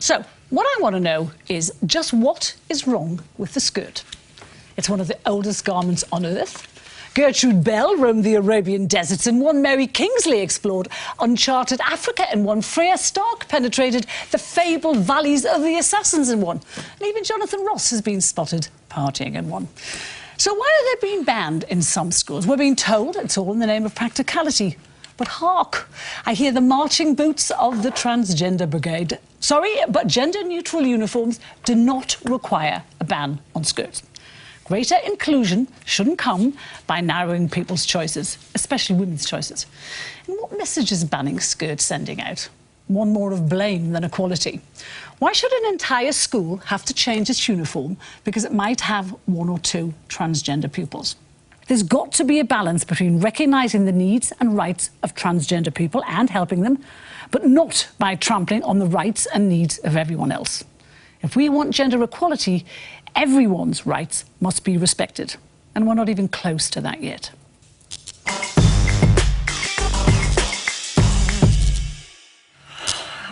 So, what I want to know is just what is wrong with the skirt? It's one of the oldest garments on earth. Gertrude Bell roamed the Arabian deserts in one. Mary Kingsley explored uncharted Africa in one. Freya Stark penetrated the fabled valleys of the Assassins in one. And even Jonathan Ross has been spotted partying in one. So why are they being banned in some schools? We're being told it's all in the name of practicality. But hark, I hear the marching boots of the transgender brigade. Sorry, but gender-neutral uniforms do not require a ban on skirts. Greater inclusion shouldn't come by narrowing people's choices, especially women's choices. And what message is banning skirts sending out? One more of blame than equality. Why should an entire school have to change its uniform because it might have one or two transgender pupils? There's got to be a balance between recognising the needs and rights of transgender people and helping them, but not by trampling on the rights and needs of everyone else. If we want gender equality, everyone's rights must be respected. And we're not even close to that yet.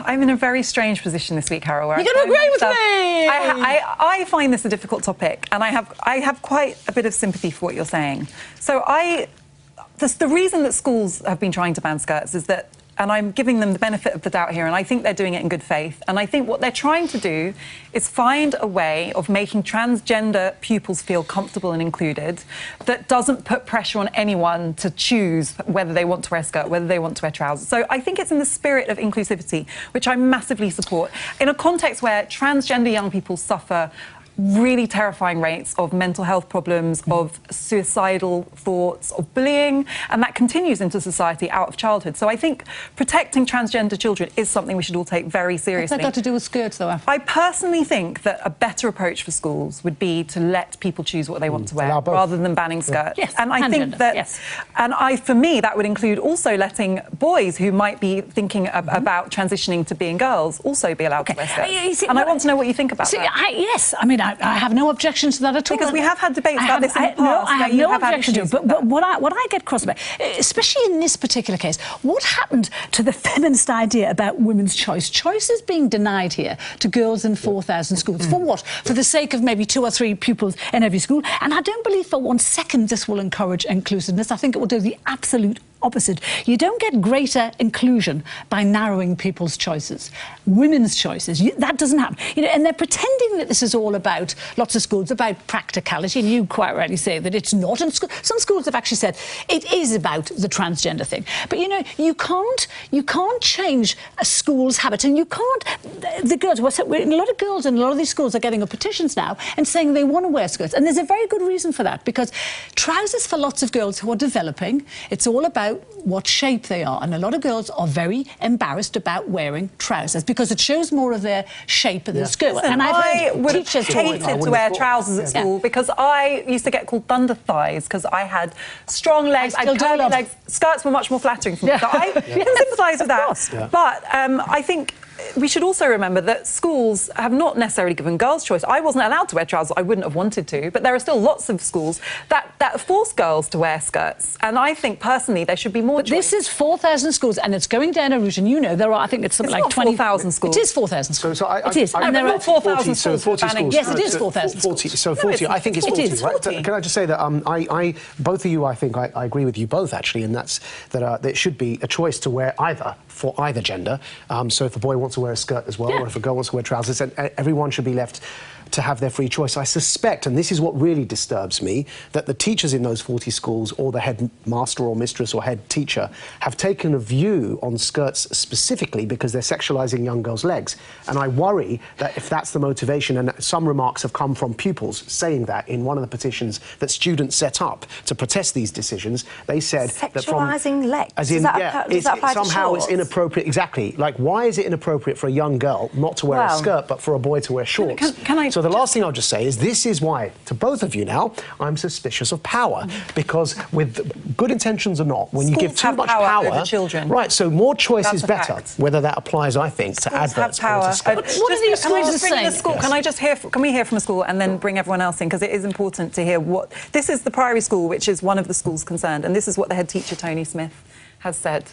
I'm in a very strange position this week, Carol. You're going to agree with me! I find this a difficult topic, and I have quite a bit of sympathy for what you're saying. So the reason that schools have been trying to ban skirts is that, and I'm giving them the benefit of the doubt here, and I think they're doing it in good faith. And I think what they're trying to do is find a way of making transgender pupils feel comfortable and included that doesn't put pressure on anyone to choose whether they want to wear a skirt, whether they want to wear trousers. So I think it's in the spirit of inclusivity, which I massively support, in a context where transgender young people suffer really terrifying rates of mental health problems, of suicidal thoughts, of bullying, and that continues into society out of childhood. So I think protecting transgender children is something we should all take very seriously. What's that got to do with skirts, though? I personally think that a better approach for schools would be to let people choose what they want to wear, rather than banning skirts. Yes, and I think that, for me, that would include also letting boys who might be thinking about transitioning to being girls also be allowed to wear skirts. And I want to know what you think about that. Yes, I mean, I have no objection to that at all. Because we have had debates about this in the past. No, I have no objection to it. But what I get cross about, especially in this particular case, what happened to the feminist idea about women's choice? Choice is being denied here to girls in 4,000 schools. For what? For the sake of maybe 2 or 3 pupils in every school? And I don't believe for one second this will encourage inclusiveness. I think it will do the absolute opposite. You don't get greater inclusion by narrowing people's choices, women's choices. That doesn't happen. You know, and they're pretending that this is all about, lots of schools, about practicality, and you quite rightly say that it's not. And some schools have actually said it is about the transgender thing. But, you know, you can't change a school's habits, and you can't... The girls, a lot of girls in a lot of these schools are getting up petitions now and saying they want to wear skirts, and there's a very good reason for that, because trousers for lots of girls who are developing, it's all about what shape they are, and a lot of girls are very embarrassed about wearing trousers because it shows more of their shape in the skirt. And I would have hated to wear trousers at school because I used to get called thunder thighs because I had strong legs, I had curly legs. Skirts were much more flattering for me. So I can sympathise with that. But I think we should also remember that schools have not necessarily given girls choice. I wasn't allowed to wear trousers. I wouldn't have wanted to, but there are still lots of schools that force girls to wear skirts. And I think, personally, there should be more choice. This is 4,000 schools, and it's going down a route, and you know, there are, I think it's something like 4,000 schools. It is 4,000 schools. It is. And there are 4,000 schools. 40 schools. Yes, it is 4,000 schools. So 40, I think it's 40, right? 40. Can I just say that both of you, I think, I agree with you both, actually, and that it should be a choice to wear either, for either gender. So if a boy wants to wear a skirt as well, or if a girl wants to wear trousers, and everyone should be left to have their free choice. I suspect, and this is what really disturbs me, that the teachers in those 40 schools, or the headmaster or mistress or head teacher, have taken a view on skirts specifically because they're sexualising young girls' legs. And I worry that if that's the motivation, and some remarks have come from pupils saying that in one of the petitions that students set up to protest these decisions, they said that from... Sexualising legs? As in, somehow it's inappropriate. Exactly. Like, why is it inappropriate for a young girl not to wear a skirt, but for a boy to wear shorts? So the last thing I'll just say is this is why, to both of you now, I'm suspicious of power. Because with good intentions or not, when you give too much power over children. Right, so more choice is better. Whether that applies, I think, to adverts. What are these schools saying? Can we hear from a school and then bring everyone else in? Because it is important to hear what... This is the Priory School, which is one of the schools concerned, and this is what the head teacher, Tony Smith, has said.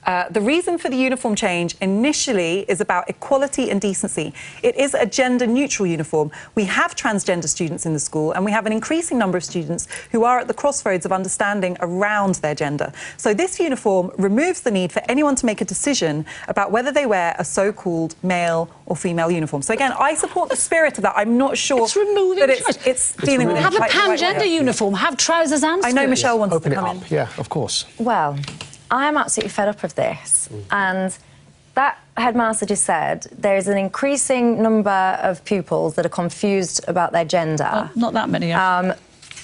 The reason for the uniform change initially is about equality and decency. It is a gender-neutral uniform. We have transgender students in the school, and we have an increasing number of students who are at the crossroads of understanding around their gender. So this uniform removes the need for anyone to make a decision about whether they wear a so-called male or female uniform. So again, I support the spirit of that. I'm not sure It's removing that it's dealing with it. Have a like the right pangender way. uniform, have trousers and skirts. I know Michelle wants Open to it come up. in. Yeah, of course. Well, I'm absolutely fed up of this. And that headmaster just said there is an increasing number of pupils that are confused about their gender. Oh, not that many. Yeah.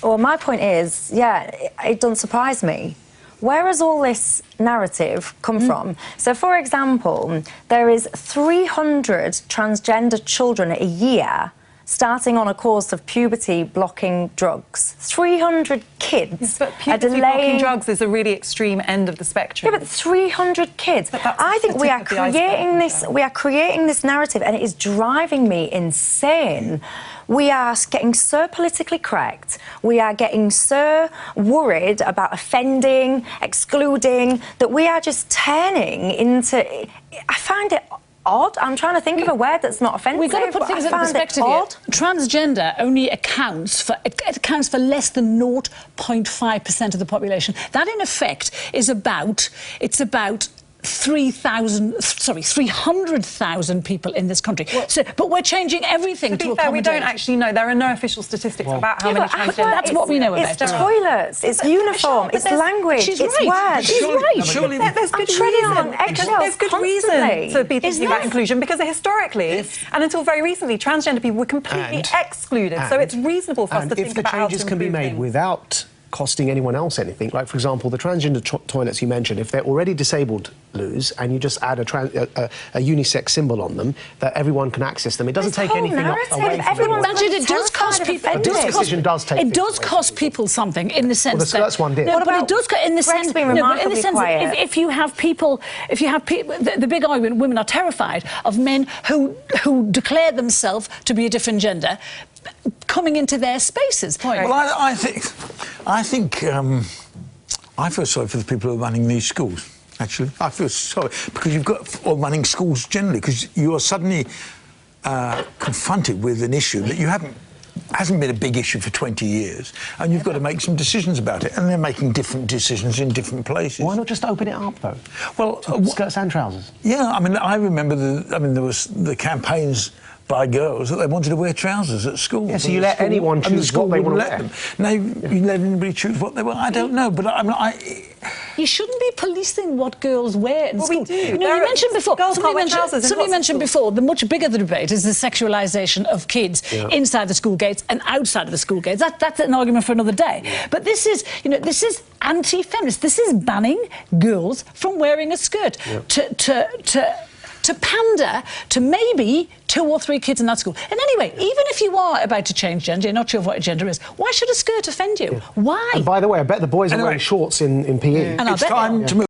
Well, my point is, yeah, it doesn't surprise me. Where has all this narrative come from? So, for example, there is 300 transgender children a year starting on a course of puberty-blocking drugs. 300 kids Yes, but are puberty-blocking delaying... drugs is a really extreme end of the spectrum. Yeah, but 300 kids. But that's I think the we tip are of the iceberg, creating this. Michelle. We are creating this narrative, and it is driving me insane. We are getting so politically correct. We are getting so worried about offending, excluding, that we are just turning into. I find it odd. I'm trying to think of a word that's not offensive. We've got to put but things I in find perspective it here. odd. Transgender only accounts for less than 0.5% of the population. That, in effect, is about 300,000 people in this country. But we're changing everything To to be fair, we don't accommodate. actually know. There are no official statistics about how many transgender... That's what we know It's about. toilets, it's uniform, it's language, she's it's right. words. She's right. Surely, There's good treading reason. on eggshells There's good reason constantly. to be thinking Isn't about there? inclusion, because historically, and until very recently, transgender people were completely excluded. So it's reasonable for us to And think if the about how to changes can be improve made things. without costing anyone else anything, like, for example, the transgender toilets you mentioned, if they're already disabled, Luz, and you just add a unisex symbol on them, that everyone can access them, it doesn't This take whole anything narrative, away from everyone's anyone. Imagine it does cost terrified of people. offending. This decision does take It things does away cost from people something in the sense the skirts one did. No, What but it about does in the Greg's sense. being No, but in the remarkably sense that quiet. if you have people, the big argument, women are terrified of men who declare themselves to be a different gender coming into their spaces. well, I think I feel sorry for the people who are running these schools. Actually, I feel sorry because you've got or running schools generally, because you are suddenly confronted with an issue that hasn't been a big issue for 20 years, and you've got to make some decisions about it, and they're making different decisions in different places. Why not just open it up, though? Well, Skirts and trousers. yeah, I mean, I remember there was the campaigns by girls that they wanted to wear trousers at school. Yeah, so you let anyone and the choose school what they wouldn't want to let wear. them. No, you let anybody choose what they want. I don't know, but You shouldn't be policing what girls wear in Well, school. we do. You know, There you are- mentioned before. girls can't wear trousers in Somebody lots of mentioned schools. before. The much bigger the debate is the sexualisation of kids inside the school gates and outside of the school gates. That's an argument for another day. But this is anti-feminist. This is banning girls from wearing a skirt to pander to maybe 2 or 3 kids in that school. And anyway, even if you are about to change gender, you're not sure what your gender is, why should a skirt offend you? Why? And by the way, I bet the boys are Anyway. wearing shorts in PE. And I it's bet they time are. to move.